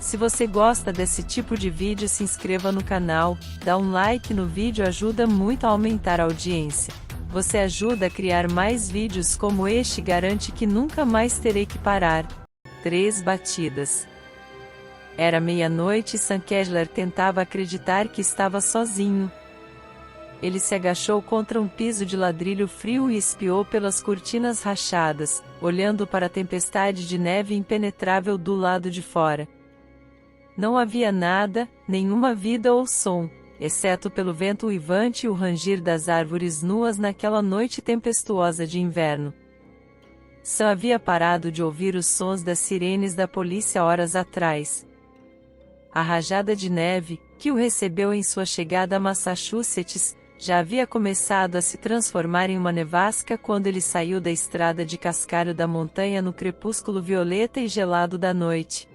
Se você gosta desse tipo de vídeo, se inscreva no canal, dá um like no vídeo, ajuda muito a aumentar a audiência. Você ajuda a criar mais vídeos como este e garante que nunca mais terei que parar. 3 batidas. Era meia-noite e Sam Kessler tentava acreditar que estava sozinho. Ele se agachou contra um piso de ladrilho frio e espiou pelas cortinas rachadas, olhando para a tempestade de neve impenetrável do lado de fora. Não havia nada, nenhuma vida ou som, exceto pelo vento uivante e o rangir das árvores nuas naquela noite tempestuosa de inverno. Sam havia parado de ouvir os sons das sirenes da polícia horas atrás. A rajada de neve, que o recebeu em sua chegada a Massachusetts, já havia começado a se transformar em uma nevasca quando ele saiu da estrada de cascalho da montanha no crepúsculo violeta e gelado da noite.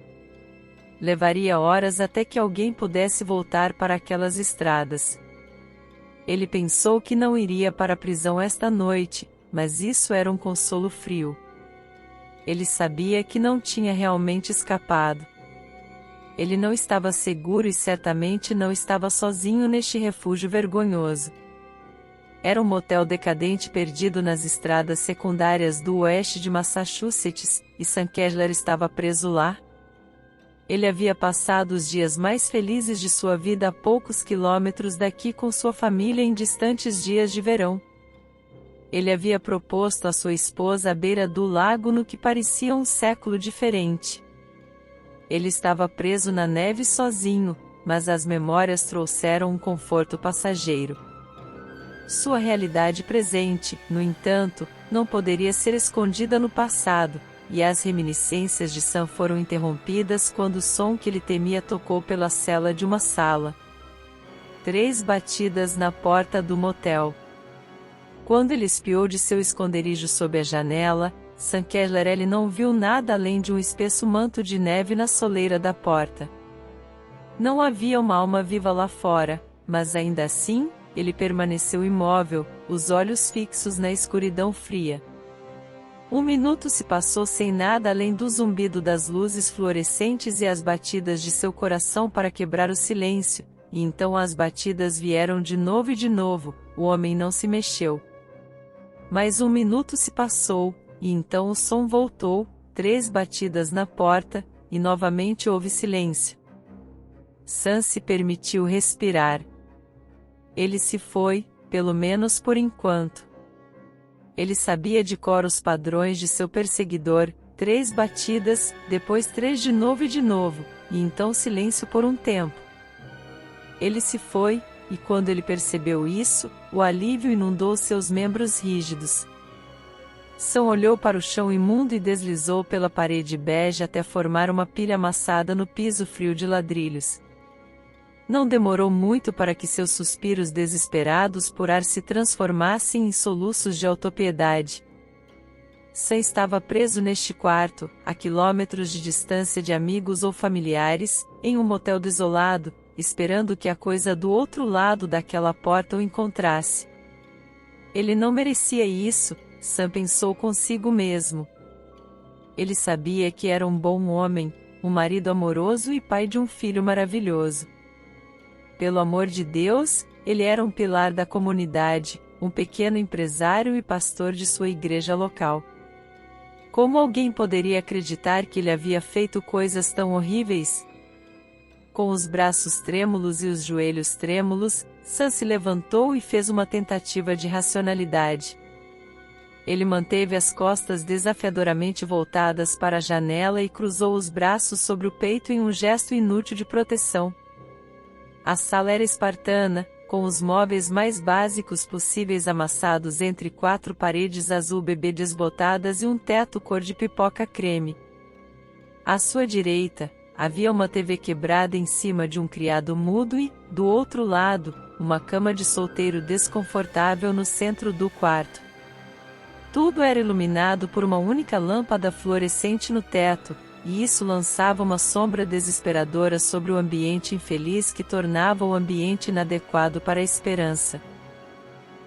Levaria horas até que alguém pudesse voltar para aquelas estradas. Ele pensou que não iria para a prisão esta noite, mas isso era um consolo frio. Ele sabia que não tinha realmente escapado. Ele não estava seguro e certamente não estava sozinho neste refúgio vergonhoso. Era um motel decadente perdido nas estradas secundárias do oeste de Massachusetts, e Sam Kessler estava preso lá. Ele havia passado os dias mais felizes de sua vida a poucos quilômetros daqui com sua família em distantes dias de verão. Ele havia proposto a sua esposa à beira do lago no que parecia um século diferente. Ele estava preso na neve sozinho, mas as memórias trouxeram um conforto passageiro. Sua realidade presente, no entanto, não poderia ser escondida no passado, e as reminiscências de Sam foram interrompidas quando o som que ele temia tocou pela cela de uma sala. 3 batidas na porta do motel. Quando ele espiou de seu esconderijo sob a janela, Sam Kessler não viu nada além de um espesso manto de neve na soleira da porta. Não havia uma alma viva lá fora, mas ainda assim, ele permaneceu imóvel, os olhos fixos na escuridão fria. 1 minuto se passou sem nada além do zumbido das luzes fluorescentes e as batidas de seu coração para quebrar o silêncio, e então as batidas vieram de novo e de novo, o homem não se mexeu. Mais 1 minuto se passou, e então o som voltou, 3 batidas na porta, e novamente houve silêncio. Sam se permitiu respirar. Ele se foi, pelo menos por enquanto. Ele sabia de cor os padrões de seu perseguidor, 3 batidas, depois 3 de novo e então silêncio por um tempo. Ele se foi, e quando ele percebeu isso, o alívio inundou seus membros rígidos. Sam olhou para o chão imundo e deslizou pela parede bege até formar uma pilha amassada no piso frio de ladrilhos. Não demorou muito para que seus suspiros desesperados por ar se transformassem em soluços de autopiedade. Sam estava preso neste quarto, a quilômetros de distância de amigos ou familiares, em um motel desolado, esperando que a coisa do outro lado daquela porta o encontrasse. Ele não merecia isso, Sam pensou consigo mesmo. Ele sabia que era um bom homem, um marido amoroso e pai de um filho maravilhoso. Pelo amor de Deus, ele era um pilar da comunidade, um pequeno empresário e pastor de sua igreja local. Como alguém poderia acreditar que ele havia feito coisas tão horríveis? Com os braços trêmulos e os joelhos trêmulos, Sam se levantou e fez uma tentativa de racionalidade. Ele manteve as costas desafiadoramente voltadas para a janela e cruzou os braços sobre o peito em um gesto inútil de proteção. A sala era espartana, com os móveis mais básicos possíveis amassados entre 4 paredes azul bebê desbotadas e um teto cor de pipoca creme. À sua direita, havia uma TV quebrada em cima de um criado mudo e, do outro lado, uma cama de solteiro desconfortável no centro do quarto. Tudo era iluminado por uma única lâmpada fluorescente no teto, e isso lançava uma sombra desesperadora sobre o ambiente infeliz que tornava o ambiente inadequado para a esperança.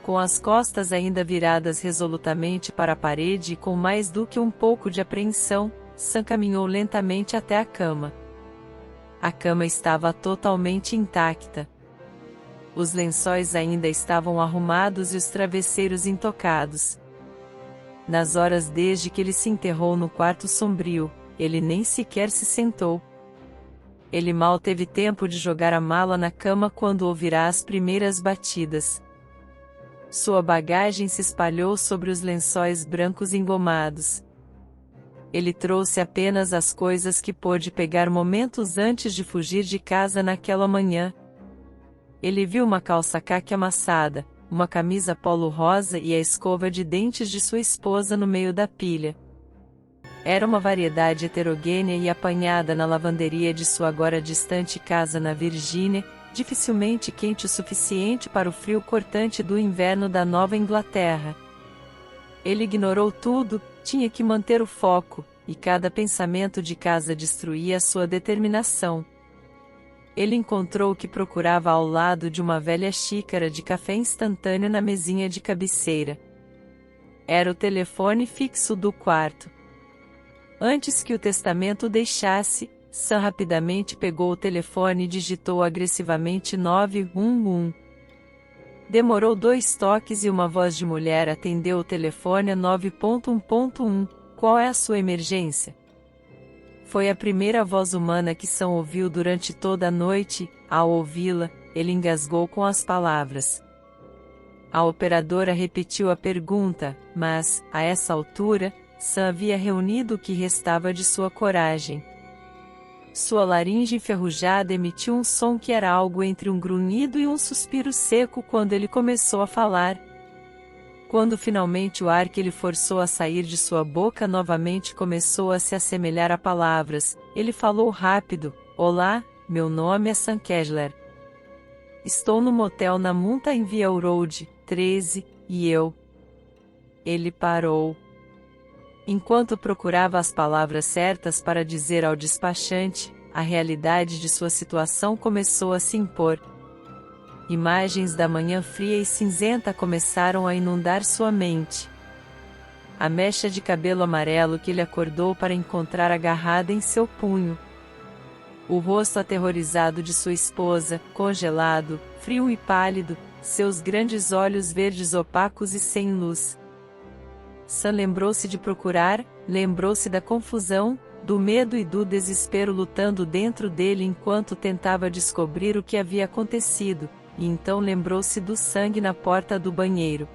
Com as costas ainda viradas resolutamente para a parede e com mais do que um pouco de apreensão, Sam caminhou lentamente até a cama. A cama estava totalmente intacta. Os lençóis ainda estavam arrumados e os travesseiros intocados. Nas horas desde que ele se enterrou no quarto sombrio, ele nem sequer se sentou. Ele mal teve tempo de jogar a mala na cama quando ouvirá as primeiras batidas. Sua bagagem se espalhou sobre os lençóis brancos engomados. Ele trouxe apenas as coisas que pôde pegar momentos antes de fugir de casa naquela manhã. Ele viu uma calça caque amassada, uma camisa polo rosa e a escova de dentes de sua esposa no meio da pilha. Era uma variedade heterogênea e apanhada na lavanderia de sua agora distante casa na Virgínia, dificilmente quente o suficiente para o frio cortante do inverno da Nova Inglaterra. Ele ignorou tudo, tinha que manter o foco, e cada pensamento de casa destruía sua determinação. Ele encontrou o que procurava ao lado de uma velha xícara de café instantâneo na mesinha de cabeceira. Era o telefone fixo do quarto. Antes que o testamento o deixasse, Sam rapidamente pegou o telefone e digitou agressivamente 911. Demorou 2 toques e uma voz de mulher atendeu o telefone a 9.1.1. Qual é a sua emergência? Foi a primeira voz humana que Sam ouviu durante toda a noite. Ao ouvi-la, ele engasgou com as palavras. A operadora repetiu a pergunta, mas, a essa altura, Sam havia reunido o que restava de sua coragem. Sua laringe enferrujada emitiu um som que era algo entre um grunhido e um suspiro seco quando ele começou a falar. Quando finalmente o ar que ele forçou a sair de sua boca novamente começou a se assemelhar a palavras, ele falou rápido: Olá, meu nome é Sam Kessler. Estou no motel na Mountain View Road, 13, e eu... Ele parou. Enquanto procurava as palavras certas para dizer ao despachante, a realidade de sua situação começou a se impor. Imagens da manhã fria e cinzenta começaram a inundar sua mente. A mecha de cabelo amarelo que ele acordou para encontrar agarrada em seu punho. O rosto aterrorizado de sua esposa, congelado, frio e pálido, seus grandes olhos verdes opacos e sem luz. Sam lembrou-se de procurar, lembrou-se da confusão, do medo e do desespero lutando dentro dele enquanto tentava descobrir o que havia acontecido, e então lembrou-se do sangue na porta do banheiro.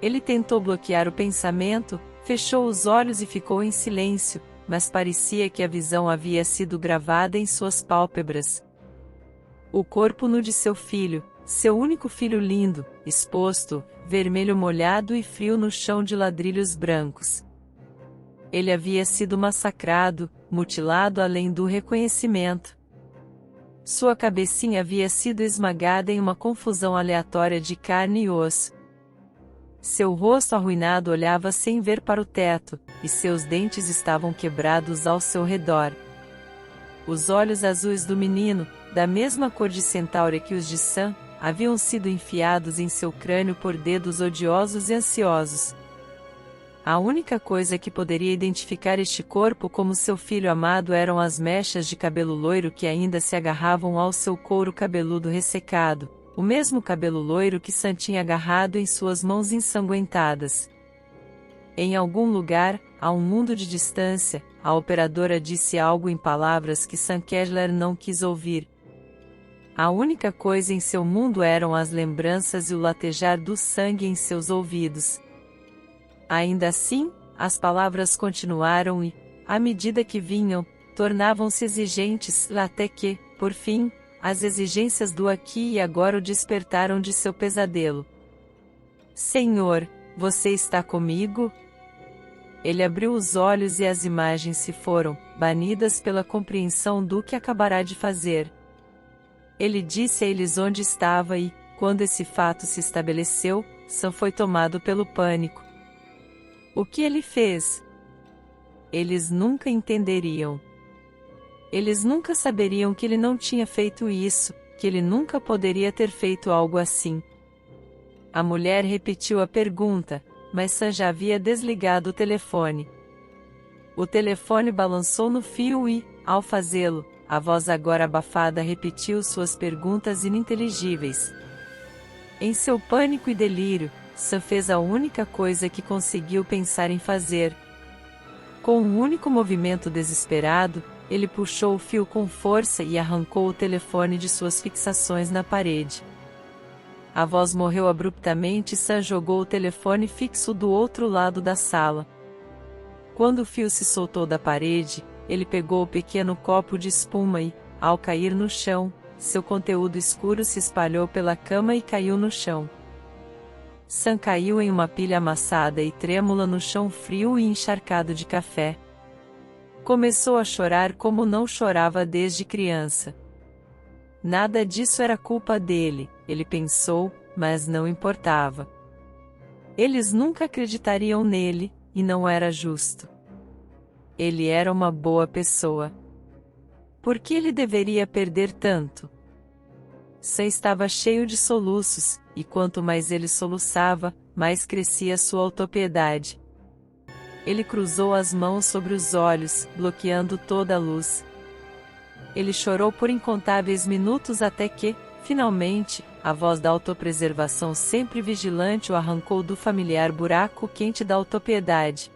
Ele tentou bloquear o pensamento, fechou os olhos e ficou em silêncio, mas parecia que a visão havia sido gravada em suas pálpebras. O corpo nu de seu filho, seu único filho lindo, exposto, vermelho molhado e frio no chão de ladrilhos brancos. Ele havia sido massacrado, mutilado além do reconhecimento. Sua cabecinha havia sido esmagada em uma confusão aleatória de carne e osso. Seu rosto arruinado olhava sem ver para o teto, e seus dentes estavam quebrados ao seu redor. Os olhos azuis do menino, da mesma cor de centaure que os de Sam, haviam sido enfiados em seu crânio por dedos odiosos e ansiosos. A única coisa que poderia identificar este corpo como seu filho amado eram as mechas de cabelo loiro que ainda se agarravam ao seu couro cabeludo ressecado, o mesmo cabelo loiro que Sam tinha agarrado em suas mãos ensanguentadas. Em algum lugar, a um mundo de distância, a operadora disse algo em palavras que Sam Kessler não quis ouvir. A única coisa em seu mundo eram as lembranças e o latejar do sangue em seus ouvidos. Ainda assim, as palavras continuaram e, à medida que vinham, tornavam-se exigentes, até que, por fim, as exigências do aqui e agora o despertaram de seu pesadelo. Senhor, você está comigo? Ele abriu os olhos e as imagens se foram, banidas pela compreensão do que acabará de fazer. Ele disse a eles onde estava e, quando esse fato se estabeleceu, Sam foi tomado pelo pânico. O que ele fez? Eles nunca entenderiam. Eles nunca saberiam que ele não tinha feito isso, que ele nunca poderia ter feito algo assim. A mulher repetiu a pergunta, mas Sam já havia desligado o telefone. O telefone balançou no fio e, ao fazê-lo, A voz agora abafada repetiu suas perguntas ininteligíveis. Em seu pânico e delírio, Sam fez a única coisa que conseguiu pensar em fazer. Com um único movimento desesperado, ele puxou o fio com força e arrancou o telefone de suas fixações na parede. A voz morreu abruptamente e Sam jogou o telefone fixo do outro lado da sala. Quando o fio se soltou da parede, ele pegou o pequeno copo de espuma e, ao cair no chão, seu conteúdo escuro se espalhou pela cama e caiu no chão. Sam caiu em uma pilha amassada e trêmula no chão frio e encharcado de café. Começou a chorar como não chorava desde criança. Nada disso era culpa dele, ele pensou, mas não importava. Eles nunca acreditariam nele, e não era justo. Ele era uma boa pessoa. Por que ele deveria perder tanto? Sam estava cheio de soluços, e quanto mais ele soluçava, mais crescia sua autopiedade. Ele cruzou as mãos sobre os olhos, bloqueando toda a luz. Ele chorou por incontáveis minutos até que, finalmente, a voz da autopreservação sempre vigilante o arrancou do familiar buraco quente da autopiedade.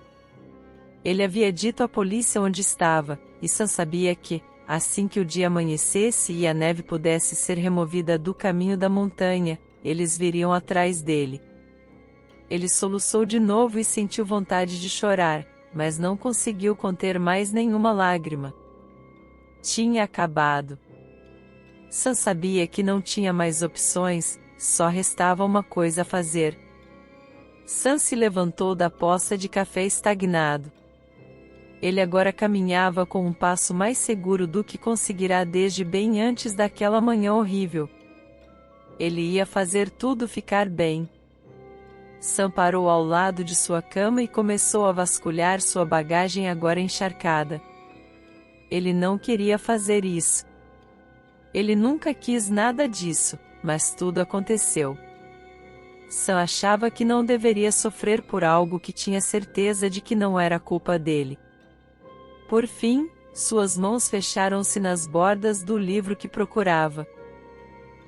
Ele havia dito à polícia onde estava, e Sam sabia que, assim que o dia amanhecesse e a neve pudesse ser removida do caminho da montanha, eles viriam atrás dele. Ele soluçou de novo e sentiu vontade de chorar, mas não conseguiu conter mais nenhuma lágrima. Tinha acabado. Sam sabia que não tinha mais opções, só restava uma coisa a fazer. Sam se levantou da poça de café estagnado. Ele agora caminhava com um passo mais seguro do que conseguirá desde bem antes daquela manhã horrível. Ele ia fazer tudo ficar bem. Sam parou ao lado de sua cama e começou a vasculhar sua bagagem agora encharcada. Ele não queria fazer isso. Ele nunca quis nada disso, mas tudo aconteceu. Sam achava que não deveria sofrer por algo que tinha certeza de que não era culpa dele. Por fim, suas mãos fecharam-se nas bordas do livro que procurava.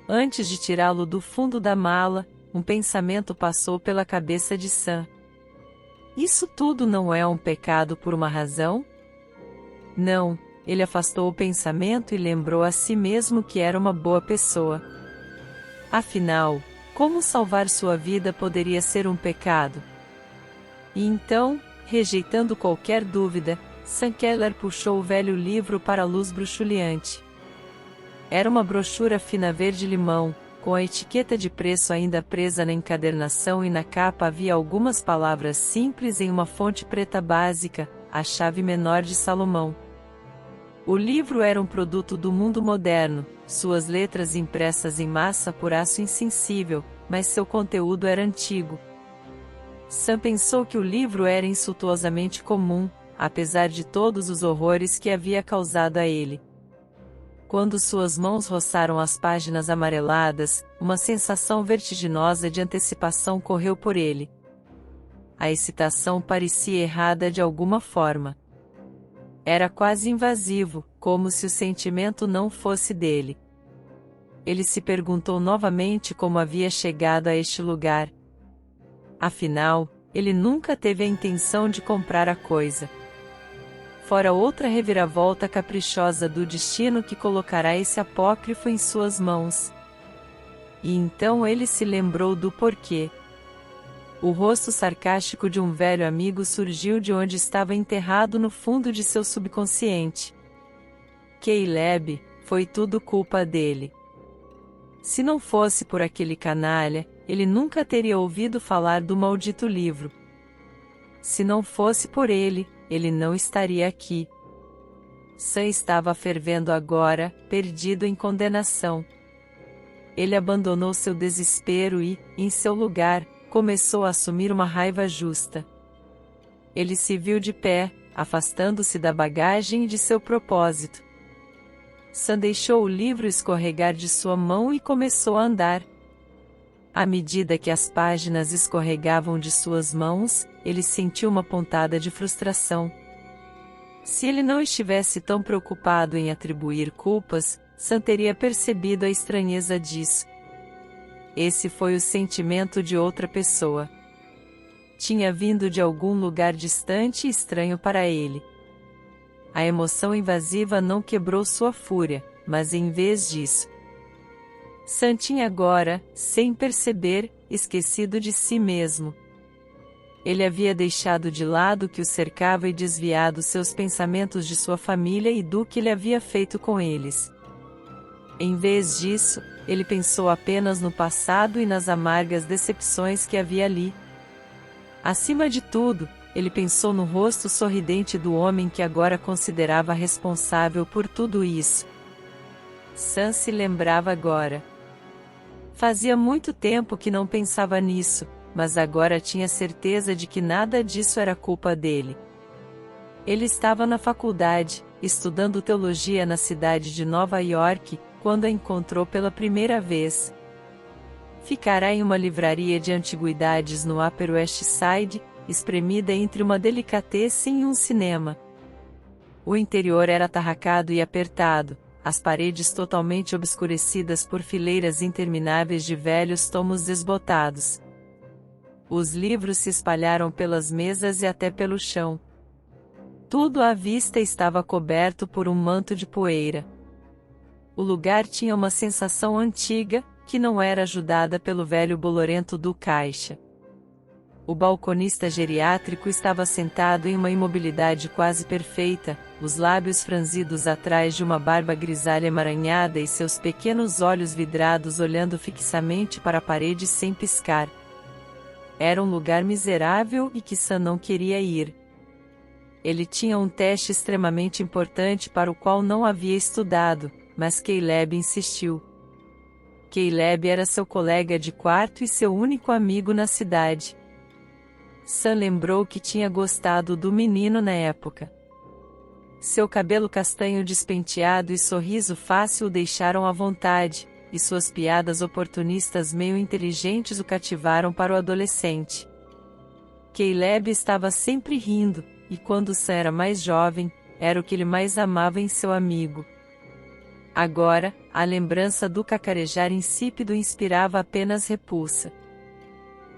Antes de tirá-lo do fundo da mala, um pensamento passou pela cabeça de Sam. Isso tudo não é um pecado por uma razão? Não, ele afastou o pensamento e lembrou a si mesmo que era uma boa pessoa. Afinal, como salvar sua vida poderia ser um pecado? E então, rejeitando qualquer dúvida, Sam Keller puxou o velho livro para a luz bruxuleante. Era uma brochura fina verde-limão, com a etiqueta de preço ainda presa na encadernação e na capa havia algumas palavras simples em uma fonte preta básica, a chave menor de Salomão. O livro era um produto do mundo moderno, suas letras impressas em massa por aço insensível, mas seu conteúdo era antigo. Sam pensou que o livro era insultuosamente comum, apesar de todos os horrores que havia causado a ele. Quando suas mãos roçaram as páginas amareladas, uma sensação vertiginosa de antecipação correu por ele. A excitação parecia errada de alguma forma. Era quase invasivo, como se o sentimento não fosse dele. Ele se perguntou novamente como havia chegado a este lugar. Afinal, ele nunca teve a intenção de comprar a coisa. Fora outra reviravolta caprichosa do destino que colocará esse apócrifo em suas mãos. E então ele se lembrou do porquê. O rosto sarcástico de um velho amigo surgiu de onde estava enterrado no fundo de seu subconsciente. Caleb, foi tudo culpa dele. Se não fosse por aquele canalha, ele nunca teria ouvido falar do maldito livro. Se não fosse por ele, ele não estaria aqui. Sam estava fervendo agora, perdido em condenação. Ele abandonou seu desespero e, em seu lugar, começou a assumir uma raiva justa. Ele se viu de pé, afastando-se da bagagem e de seu propósito. Sam deixou o livro escorregar de sua mão e começou a andar. À medida que as páginas escorregavam de suas mãos, ele sentiu uma pontada de frustração. Se ele não estivesse tão preocupado em atribuir culpas, Sam teria percebido a estranheza disso. Esse foi o sentimento de outra pessoa. Tinha vindo de algum lugar distante e estranho para ele. A emoção invasiva não quebrou sua fúria, mas em vez disso, Sam tinha agora, sem perceber, esquecido de si mesmo. Ele havia deixado de lado o que o cercava e desviado seus pensamentos de sua família e do que ele havia feito com eles. Em vez disso, ele pensou apenas no passado e nas amargas decepções que havia ali. Acima de tudo, ele pensou no rosto sorridente do homem que agora considerava responsável por tudo isso. Sam se lembrava agora. Fazia muito tempo que não pensava nisso, mas agora tinha certeza de que nada disso era culpa dele. Ele estava na faculdade, estudando teologia na cidade de Nova York, quando a encontrou pela primeira vez. Ficará em uma livraria de antiguidades no Upper West Side, espremida entre uma delicatessen e um cinema. O interior era atarracado e apertado, as paredes totalmente obscurecidas por fileiras intermináveis de velhos tomos desbotados. Os livros se espalharam pelas mesas e até pelo chão. Tudo à vista estava coberto por um manto de poeira. O lugar tinha uma sensação antiga, que não era ajudada pelo velho bolorento do caixa. O balconista geriátrico estava sentado em uma imobilidade quase perfeita, os lábios franzidos atrás de uma barba grisalha emaranhada e seus pequenos olhos vidrados olhando fixamente para a parede sem piscar. Era um lugar miserável e que Sam não queria ir. Ele tinha um teste extremamente importante para o qual não havia estudado, mas Caleb insistiu. Caleb era seu colega de quarto e seu único amigo na cidade. Sam lembrou que tinha gostado do menino na época. Seu cabelo castanho despenteado e sorriso fácil o deixaram à vontade, e suas piadas oportunistas meio inteligentes o cativaram para o adolescente. Caleb estava sempre rindo, e quando Sam era mais jovem, era o que ele mais amava em seu amigo. Agora, a lembrança do cacarejar insípido inspirava apenas repulsa.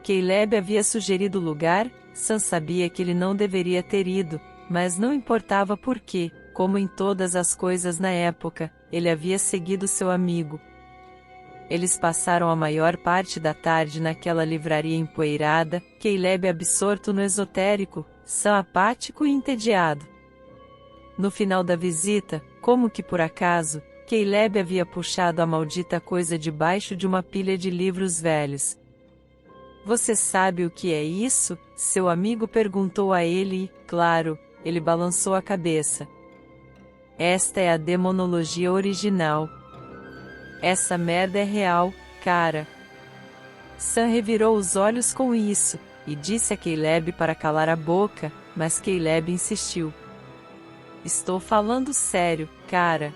Caleb havia sugerido o lugar, Sam sabia que ele não deveria ter ido, mas não importava porque, como em todas as coisas na época, ele havia seguido seu amigo. Eles passaram a maior parte da tarde naquela livraria empoeirada, Caleb absorto no esotérico, Sam apático e entediado. No final da visita, como que por acaso, Caleb havia puxado a maldita coisa debaixo de uma pilha de livros velhos. Você sabe o que é isso? Seu amigo perguntou a ele e, claro, ele balançou a cabeça. Esta é a demonologia original. Essa merda é real, cara. Sam revirou os olhos com isso, e disse a Caleb para calar a boca, mas Caleb insistiu. Estou falando sério, cara.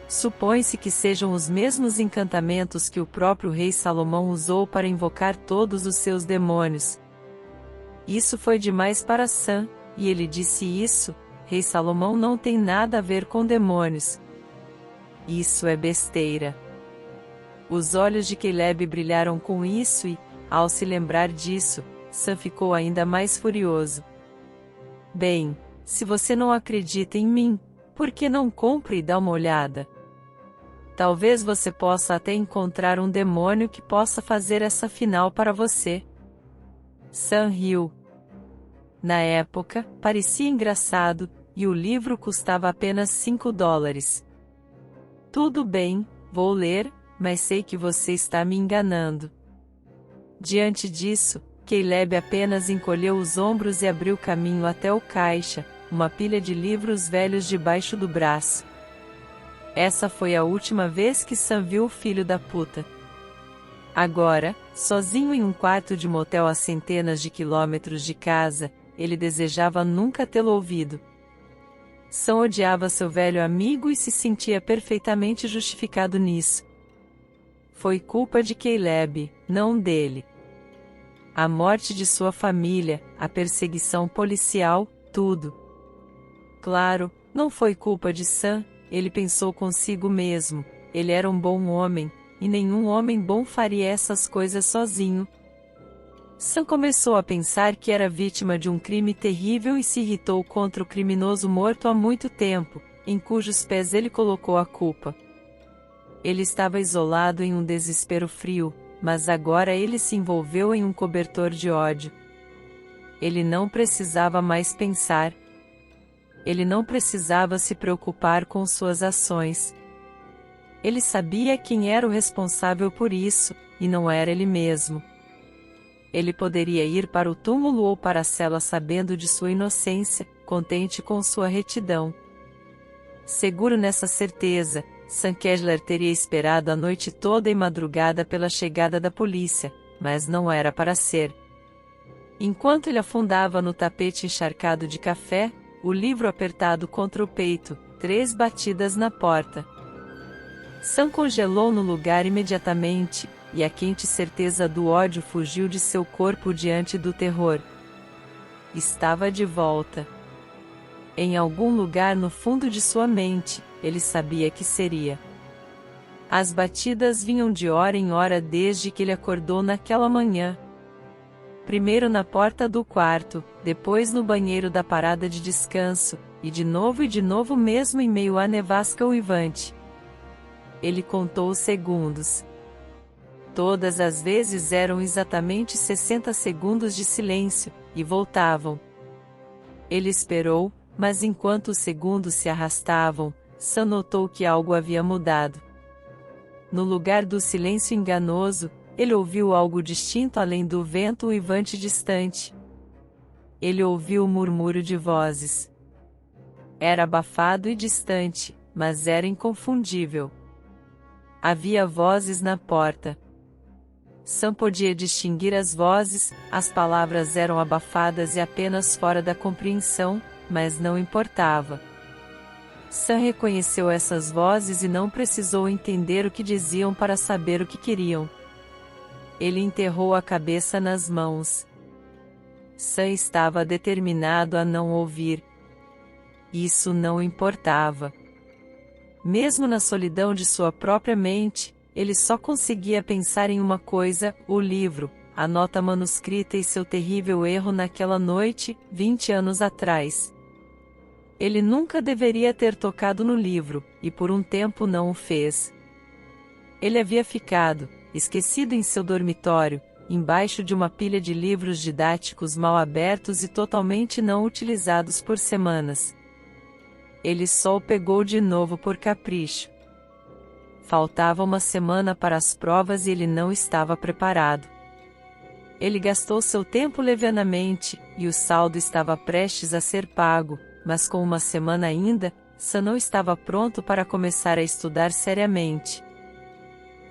Supõe-se que sejam os mesmos encantamentos que o próprio rei Salomão usou para invocar todos os seus demônios. Isso foi demais para Sam, e ele disse isso, rei Salomão não tem nada a ver com demônios. Isso é besteira. Os olhos de Caleb brilharam com isso e, ao se lembrar disso, Sam ficou ainda mais furioso. Bem, se você não acredita em mim, por que não compre e dá uma olhada? Talvez você possa até encontrar um demônio que possa fazer essa final para você. Sam riu. Na época, parecia engraçado, e o livro custava apenas $5. Tudo bem, vou ler, mas sei que você está me enganando. Diante disso, Caleb apenas encolheu os ombros e abriu caminho até o caixa, uma pilha de livros velhos debaixo do braço. Essa foi a última vez que Sam viu o filho da puta. Agora, sozinho em um quarto de motel a centenas de quilômetros de casa, ele desejava nunca tê-lo ouvido. Sam odiava seu velho amigo e se sentia perfeitamente justificado nisso. Foi culpa de Caleb, não dele. A morte de sua família, a perseguição policial, tudo. Claro, não foi culpa de Sam, ele pensou consigo mesmo, ele era um bom homem, e nenhum homem bom faria essas coisas sozinho. Sam começou a pensar que era vítima de um crime terrível e se irritou contra o criminoso morto há muito tempo, em cujos pés ele colocou a culpa. Ele estava isolado em um desespero frio, mas agora ele se envolveu em um cobertor de ódio. Ele não precisava mais pensar. Ele não precisava se preocupar com suas ações. Ele sabia quem era o responsável por isso, e não era ele mesmo. Ele poderia ir para o túmulo ou para a cela sabendo de sua inocência, contente com sua retidão. Seguro nessa certeza, Sam Kessler teria esperado a noite toda e madrugada pela chegada da polícia, mas não era para ser. Enquanto ele afundava no tapete encharcado de café, o livro apertado contra o peito, 3 batidas na porta. Sam congelou no lugar imediatamente, e a quente certeza do ódio fugiu de seu corpo diante do terror. Estava de volta. Em algum lugar no fundo de sua mente, ele sabia que seria. As batidas vinham de hora em hora desde que ele acordou naquela manhã. Primeiro na porta do quarto, depois no banheiro da parada de descanso, e de novo mesmo em meio à nevasca uivante. Ele contou os segundos. Todas as vezes eram exatamente 60 segundos de silêncio, e voltavam. Ele esperou, mas enquanto os segundos se arrastavam, Sam notou que algo havia mudado. No lugar do silêncio enganoso, ele ouviu algo distinto além do vento uivante distante. Ele ouviu o murmúrio de vozes. Era abafado e distante, mas era inconfundível. Havia vozes na porta. Sam podia distinguir as vozes, as palavras eram abafadas e apenas fora da compreensão, mas não importava. Sam reconheceu essas vozes e não precisou entender o que diziam para saber o que queriam. Ele enterrou a cabeça nas mãos. Sam estava determinado a não ouvir. Isso não importava. Mesmo na solidão de sua própria mente, ele só conseguia pensar em uma coisa: o livro, a nota manuscrita e seu terrível erro naquela noite, 20 anos atrás. Ele nunca deveria ter tocado no livro, e por um tempo não o fez. Ele havia ficado, esquecido em seu dormitório, embaixo de uma pilha de livros didáticos mal abertos e totalmente não utilizados por semanas. Ele só o pegou de novo por capricho. Faltava uma semana para as provas e ele não estava preparado. Ele gastou seu tempo levianamente, e o saldo estava prestes a ser pago, mas com uma semana ainda, Sam não estava pronto para começar a estudar seriamente.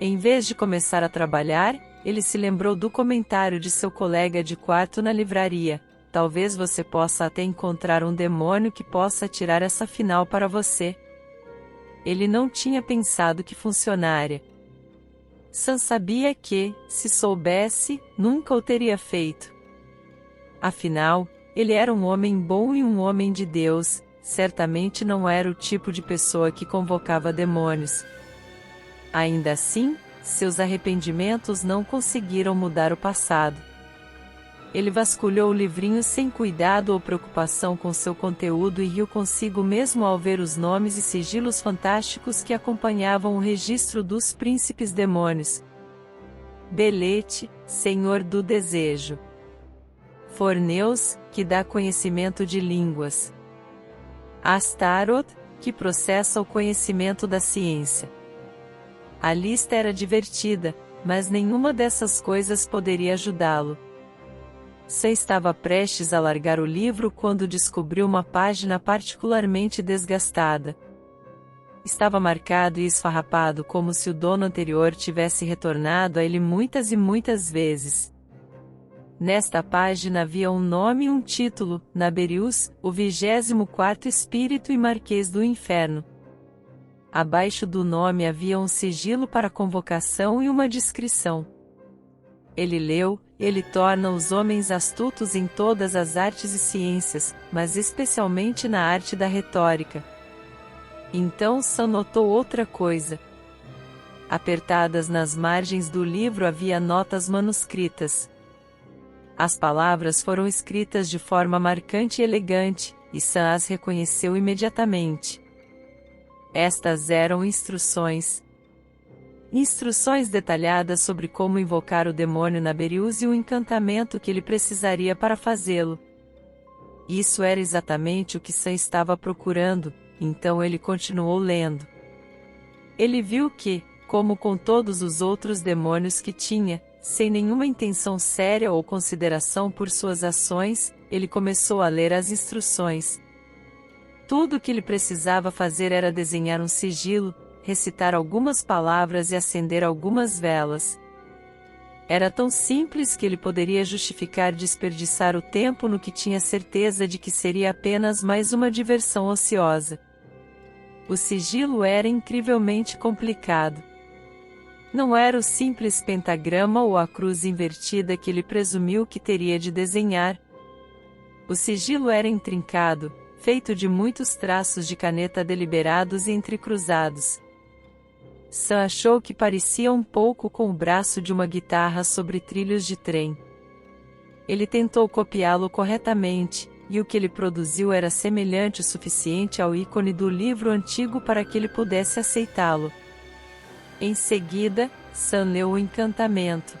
Em vez de começar a trabalhar, ele se lembrou do comentário de seu colega de quarto na livraria: talvez você possa até encontrar um demônio que possa tirar essa final para você. Ele não tinha pensado que funcionaria. Sam sabia que, se soubesse, nunca o teria feito. Afinal, ele era um homem bom e um homem de Deus, certamente não era o tipo de pessoa que convocava demônios. Ainda assim, seus arrependimentos não conseguiram mudar o passado. Ele vasculhou o livrinho sem cuidado ou preocupação com seu conteúdo e riu consigo mesmo ao ver os nomes e sigilos fantásticos que acompanhavam o registro dos príncipes demônios. Belete, Senhor do Desejo. Forneus, que dá conhecimento de línguas. Astaroth, que processa o conhecimento da ciência. A lista era divertida, mas nenhuma dessas coisas poderia ajudá-lo. Sam estava prestes a largar o livro quando descobriu uma página particularmente desgastada. Estava marcado e esfarrapado como se o dono anterior tivesse retornado a ele muitas e muitas vezes. Nesta página havia um nome e um título: Naberius, o 24º Espírito e Marquês do Inferno. Abaixo do nome havia um sigilo para convocação e uma descrição. Ele leu, ele torna os homens astutos em todas as artes e ciências, mas especialmente na arte da retórica. Então Sam notou outra coisa. Apertadas nas margens do livro havia notas manuscritas. As palavras foram escritas de forma marcante e elegante, e Sam as reconheceu imediatamente. Estas eram instruções. Instruções detalhadas sobre como invocar o demônio Naberius e o encantamento que ele precisaria para fazê-lo. Isso era exatamente o que Sam estava procurando, então ele continuou lendo. Ele viu que, como com todos os outros demônios que tinha, sem nenhuma intenção séria ou consideração por suas ações, ele começou a ler as instruções. Tudo o que ele precisava fazer era desenhar um sigilo, recitar algumas palavras e acender algumas velas. Era tão simples que ele poderia justificar desperdiçar o tempo no que tinha certeza de que seria apenas mais uma diversão ociosa. O sigilo era incrivelmente complicado. Não era o simples pentagrama ou a cruz invertida que ele presumiu que teria de desenhar. O sigilo era intrincado, feito de muitos traços de caneta deliberados e entrecruzados. Sam achou que parecia um pouco com o braço de uma guitarra sobre trilhos de trem. Ele tentou copiá-lo corretamente, e o que ele produziu era semelhante o suficiente ao ícone do livro antigo para que ele pudesse aceitá-lo. Em seguida, Sam leu o encantamento.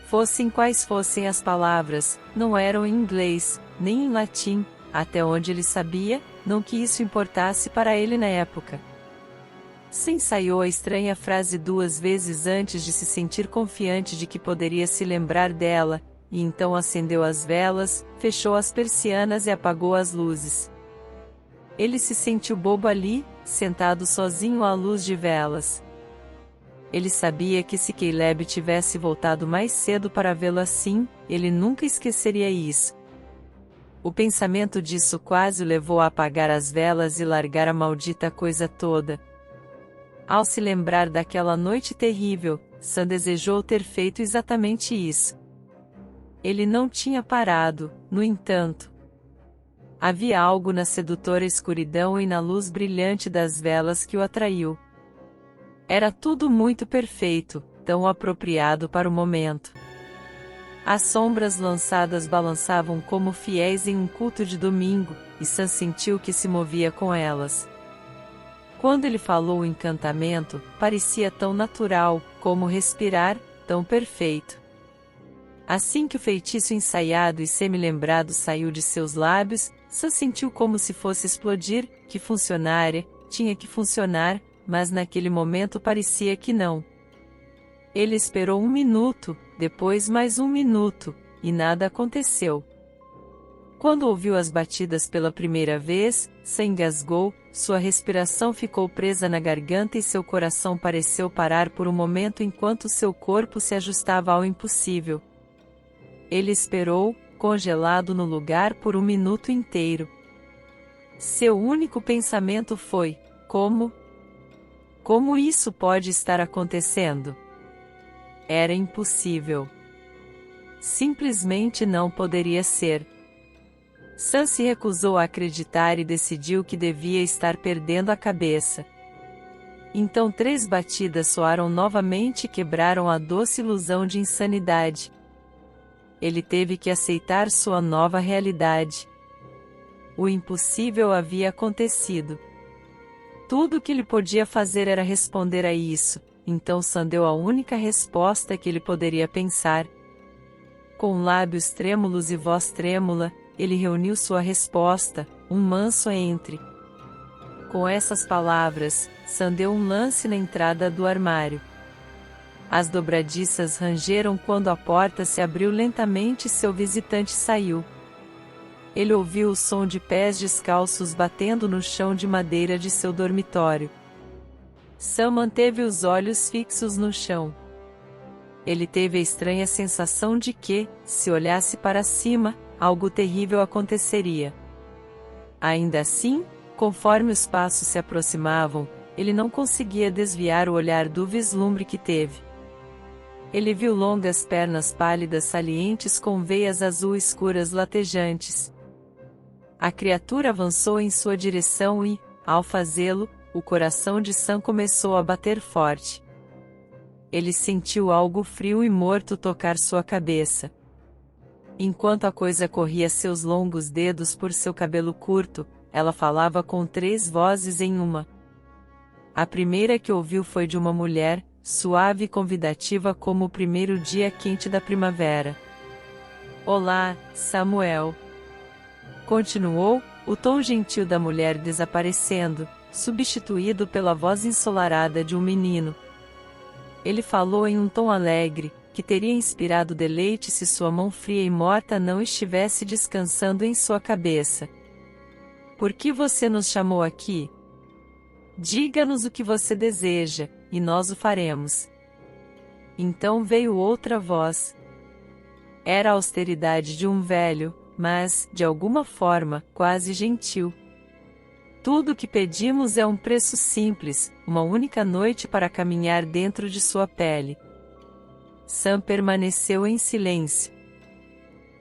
Fossem quais fossem as palavras, não eram em inglês, nem em latim, até onde ele sabia, não que isso importasse para ele na época. Sam ensaiou a estranha frase 2 vezes antes de se sentir confiante de que poderia se lembrar dela, e então acendeu as velas, fechou as persianas e apagou as luzes. Ele se sentiu bobo ali, sentado sozinho à luz de velas. Ele sabia que se Caleb tivesse voltado mais cedo para vê-lo assim, ele nunca esqueceria isso. O pensamento disso quase o levou a apagar as velas e largar a maldita coisa toda. Ao se lembrar daquela noite terrível, Sam desejou ter feito exatamente isso. Ele não tinha parado, no entanto. Havia algo na sedutora escuridão e na luz brilhante das velas que o atraiu. Era tudo muito perfeito, tão apropriado para o momento. As sombras lançadas balançavam como fiéis em um culto de domingo, e Sam sentiu que se movia com elas. Quando ele falou o encantamento, parecia tão natural, como respirar, tão perfeito. Assim que o feitiço ensaiado e semi-lembrado saiu de seus lábios, Sam sentiu como se fosse explodir, que funcionaria, tinha que funcionar, mas naquele momento parecia que não. Ele esperou 1 minuto, depois mais 1 minuto, e nada aconteceu. Quando ouviu as batidas pela primeira vez, Sam engasgou, sua respiração ficou presa na garganta e seu coração pareceu parar por um momento enquanto seu corpo se ajustava ao impossível. Ele esperou, congelado no lugar por 1 minuto inteiro. Seu único pensamento foi: como? Como isso pode estar acontecendo? Era impossível. Simplesmente não poderia ser. Sam se recusou a acreditar e decidiu que devia estar perdendo a cabeça. Então 3 batidas soaram novamente e quebraram a doce ilusão de insanidade. Ele teve que aceitar sua nova realidade. O impossível havia acontecido. Tudo o que ele podia fazer era responder a isso, então Sam deu a única resposta que ele poderia pensar. Com lábios trêmulos e voz trêmula, ele reuniu sua resposta, um manso entre. Com essas palavras, Sam deu um lance na entrada do armário. As dobradiças rangeram quando a porta se abriu lentamente e seu visitante saiu. Ele ouviu o som de pés descalços batendo no chão de madeira de seu dormitório. Sam manteve os olhos fixos no chão. Ele teve a estranha sensação de que, se olhasse para cima, algo terrível aconteceria. Ainda assim, conforme os passos se aproximavam, ele não conseguia desviar o olhar do vislumbre que teve. Ele viu longas pernas pálidas salientes com veias azul escuras latejantes. A criatura avançou em sua direção e, ao fazê-lo, o coração de Sam começou a bater forte. Ele sentiu algo frio e morto tocar sua cabeça. Enquanto a coisa corria seus longos dedos por seu cabelo curto, ela falava com 3 vozes em uma. A primeira que ouviu foi de uma mulher, suave e convidativa como o primeiro dia quente da primavera. "Olá, Samuel." Continuou, o tom gentil da mulher desaparecendo, substituído pela voz ensolarada de um menino. Ele falou em um tom alegre, que teria inspirado deleite se sua mão fria e morta não estivesse descansando em sua cabeça. "Por que você nos chamou aqui? Diga-nos o que você deseja, e nós o faremos." Então veio outra voz. Era a austeridade de um velho, mas, de alguma forma, quase gentil. "Tudo o que pedimos é um preço simples, uma única noite para caminhar dentro de sua pele." Sam permaneceu em silêncio.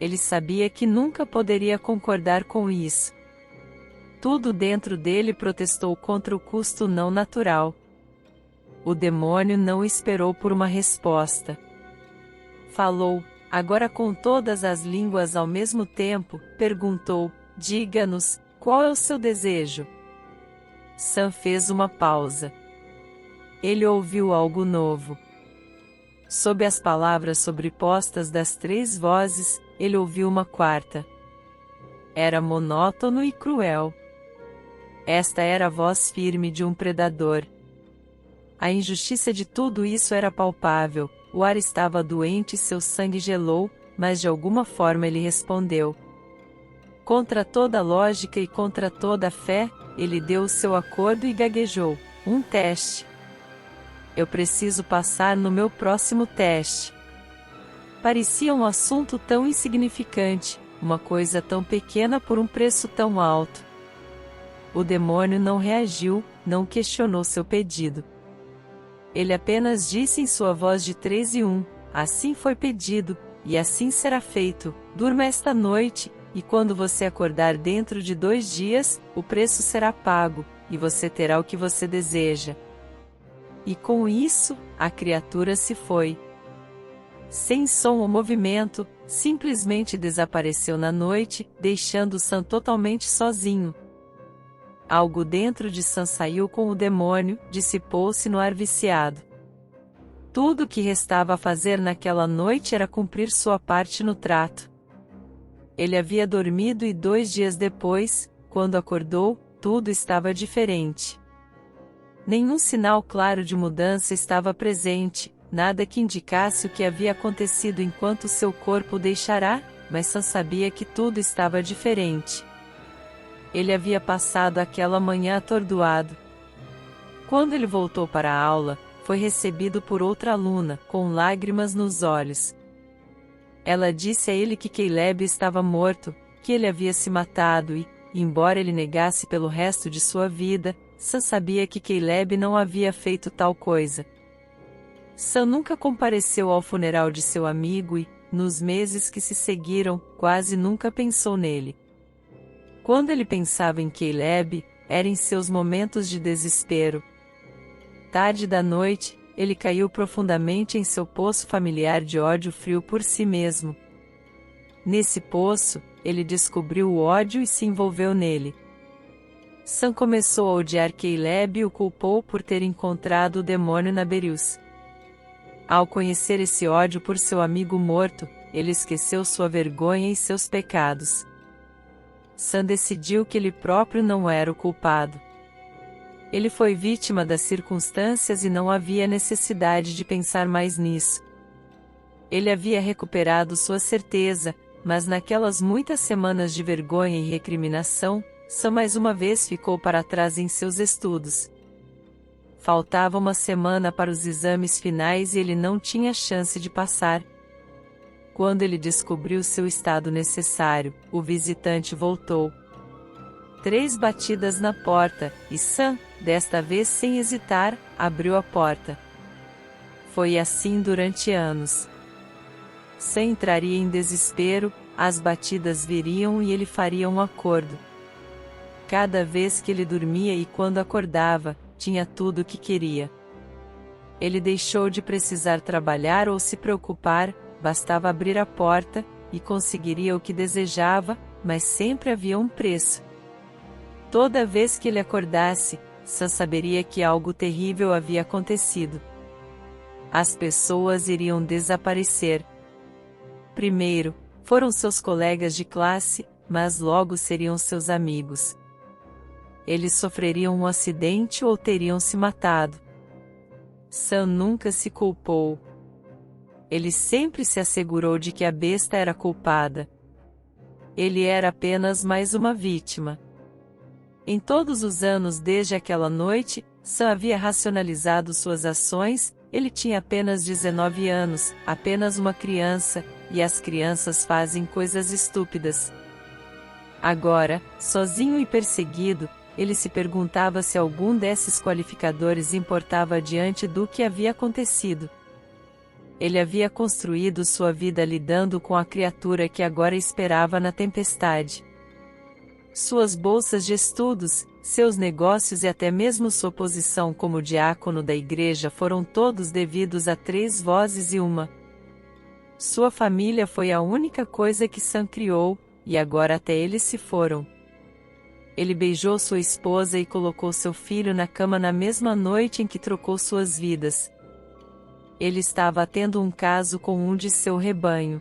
Ele sabia que nunca poderia concordar com isso. Tudo dentro dele protestou contra o custo não natural. O demônio não esperou por uma resposta. Falou, agora com todas as línguas ao mesmo tempo, perguntou, "Diga-nos, qual é o seu desejo?" Sam fez uma pausa. Ele ouviu algo novo. Sob as palavras sobrepostas das 3 vozes, ele ouviu uma quarta. Era monótono e cruel. Esta era a voz firme de um predador. A injustiça de tudo isso era palpável, o ar estava doente e seu sangue gelou, mas de alguma forma ele respondeu. Contra toda lógica e contra toda fé, ele deu o seu acordo e gaguejou, "Um teste. Eu preciso passar no meu próximo teste." Parecia um assunto tão insignificante, uma coisa tão pequena por um preço tão alto. O demônio não reagiu, não questionou seu pedido. Ele apenas disse em sua voz de 3 e 1, "Assim foi pedido, e assim será feito, durma esta noite, e quando você acordar dentro de 2 dias, o preço será pago, e você terá o que você deseja." E com isso, a criatura se foi. Sem som ou movimento, simplesmente desapareceu na noite, deixando Sam totalmente sozinho. Algo dentro de Sam saiu com o demônio, dissipou-se no ar viciado. Tudo o que restava a fazer naquela noite era cumprir sua parte no trato. Ele havia dormido e 2 dias depois, quando acordou, tudo estava diferente. Nenhum sinal claro de mudança estava presente, nada que indicasse o que havia acontecido enquanto seu corpo o deixará, mas Sam sabia que tudo estava diferente. Ele havia passado aquela manhã atordoado. Quando ele voltou para a aula, foi recebido por outra aluna, com lágrimas nos olhos. Ela disse a ele que Caleb estava morto, que ele havia se matado e, embora ele negasse pelo resto de sua vida, Sam sabia que Caleb não havia feito tal coisa. Sam nunca compareceu ao funeral de seu amigo e, nos meses que se seguiram, quase nunca pensou nele. Quando ele pensava em Caleb, era em seus momentos de desespero. Tarde da noite, ele caiu profundamente em seu poço familiar de ódio frio por si mesmo. Nesse poço, ele descobriu o ódio e se envolveu nele. Sam começou a odiar Caleb e o culpou por ter encontrado o demônio na Berius. Ao conhecer esse ódio por seu amigo morto, ele esqueceu sua vergonha e seus pecados. Sam decidiu que ele próprio não era o culpado. Ele foi vítima das circunstâncias e não havia necessidade de pensar mais nisso. Ele havia recuperado sua certeza, mas naquelas muitas semanas de vergonha e recriminação, Sam mais uma vez ficou para trás em seus estudos. Faltava uma semana para os exames finais e ele não tinha chance de passar. Quando ele descobriu seu estado necessário, o visitante voltou. 3 batidas na porta, e Sam, desta vez sem hesitar, abriu a porta. Foi assim durante anos. Sam entraria em desespero, as batidas viriam e ele faria um acordo. Cada vez que ele dormia e quando acordava, tinha tudo o que queria. Ele deixou de precisar trabalhar ou se preocupar, bastava abrir a porta, e conseguiria o que desejava, mas sempre havia um preço. Toda vez que ele acordasse, Sam saberia que algo terrível havia acontecido. As pessoas iriam desaparecer. Primeiro, foram seus colegas de classe, mas logo seriam seus amigos. Eles sofreriam um acidente ou teriam se matado. Sam nunca se culpou. Ele sempre se assegurou de que a besta era culpada. Ele era apenas mais uma vítima. Em todos os anos desde aquela noite, Sam havia racionalizado suas ações. Ele tinha apenas 19 anos, apenas uma criança, e as crianças fazem coisas estúpidas. Agora, sozinho e perseguido, ele se perguntava se algum desses qualificadores importava diante do que havia acontecido. Ele havia construído sua vida lidando com a criatura que agora esperava na tempestade. Suas bolsas de estudos, seus negócios e até mesmo sua posição como diácono da igreja foram todos devidos a 3 vozes e uma. Sua família foi a única coisa que Sam criou, e agora até eles se foram. Ele beijou sua esposa e colocou seu filho na cama na mesma noite em que trocou suas vidas. Ele estava tendo um caso com um de seu rebanho.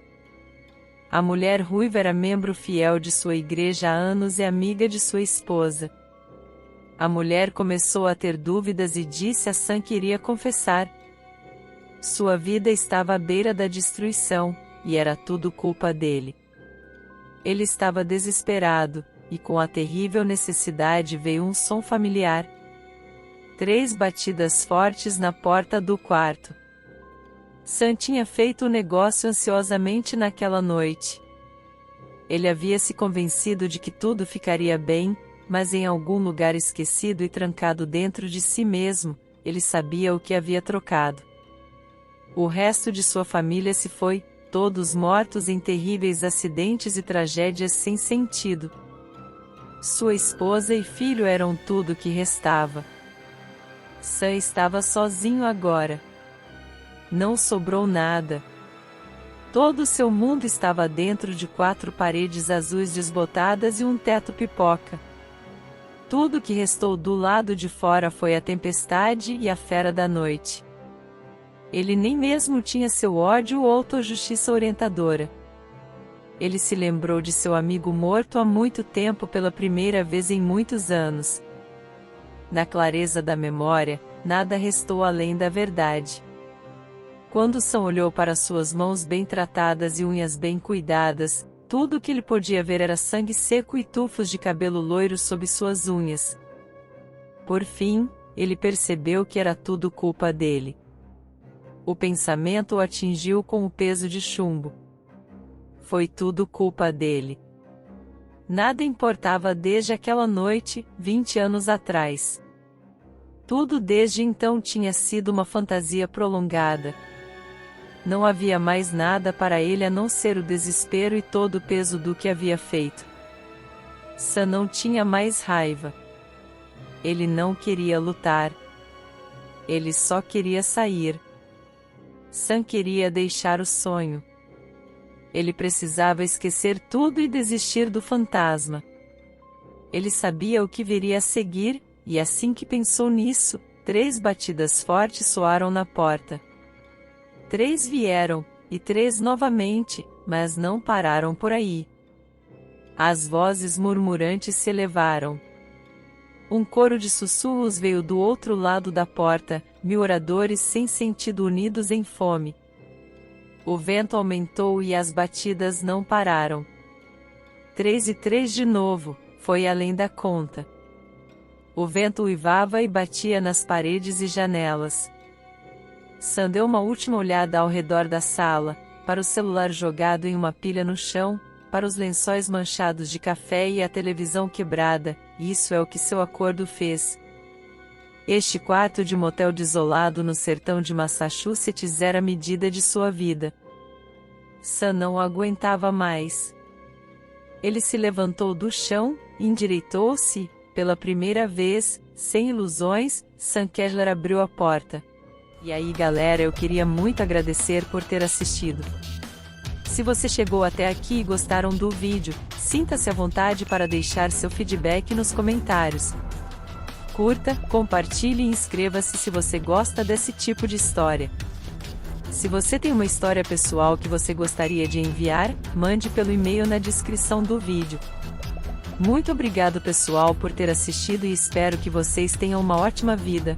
A mulher ruiva era membro fiel de sua igreja há anos e amiga de sua esposa. A mulher começou a ter dúvidas e disse a Sam que iria confessar. Sua vida estava à beira da destruição, e era tudo culpa dele. Ele estava desesperado, e com a terrível necessidade veio um som familiar. 3 batidas fortes na porta do quarto. Sam tinha feito o negócio ansiosamente naquela noite. Ele havia se convencido de que tudo ficaria bem, mas em algum lugar esquecido e trancado dentro de si mesmo, ele sabia o que havia trocado. O resto de sua família se foi, todos mortos em terríveis acidentes e tragédias sem sentido. Sua esposa e filho eram tudo o que restava. Sam estava sozinho agora. Não sobrou nada. Todo seu mundo estava dentro de 4 paredes azuis desbotadas e um teto pipoca. Tudo que restou do lado de fora foi a tempestade e a fera da noite. Ele nem mesmo tinha seu ódio ou autojustiça orientadora. Ele se lembrou de seu amigo morto há muito tempo pela primeira vez em muitos anos. Na clareza da memória, nada restou além da verdade. Quando Sam olhou para suas mãos bem tratadas e unhas bem cuidadas, tudo o que ele podia ver era sangue seco e tufos de cabelo loiro sob suas unhas. Por fim, ele percebeu que era tudo culpa dele. O pensamento o atingiu com o peso de chumbo. Foi tudo culpa dele. Nada importava desde aquela noite, 20 anos atrás. Tudo desde então tinha sido uma fantasia prolongada. Não havia mais nada para ele a não ser o desespero e todo o peso do que havia feito. Sam não tinha mais raiva. Ele não queria lutar. Ele só queria sair. Sam queria deixar o sonho. Ele precisava esquecer tudo e desistir do fantasma. Ele sabia o que viria a seguir, e assim que pensou nisso, 3 batidas fortes soaram na porta. 3 vieram, e 3 novamente, mas não pararam por aí. As vozes murmurantes se elevaram. Um coro de sussurros veio do outro lado da porta, 1000 oradores sem sentido unidos em fome. O vento aumentou e as batidas não pararam. 3 e 3 de novo, foi além da conta. O vento uivava e batia nas paredes e janelas. Sam deu uma última olhada ao redor da sala, para o celular jogado em uma pilha no chão, para os lençóis manchados de café e a televisão quebrada. Isso é o que seu acordo fez. Este quarto de motel desolado no sertão de Massachusetts era a medida de sua vida. Sam não aguentava mais. Ele se levantou do chão, endireitou-se, pela primeira vez, sem ilusões. Sam Kessler abriu a porta. E aí galera, eu queria muito agradecer por ter assistido. Se você chegou até aqui e gostaram do vídeo, sinta-se à vontade para deixar seu feedback nos comentários. Curta, compartilhe e inscreva-se se você gosta desse tipo de história. Se você tem uma história pessoal que você gostaria de enviar, mande pelo e-mail na descrição do vídeo. Muito obrigado pessoal por ter assistido e espero que vocês tenham uma ótima vida.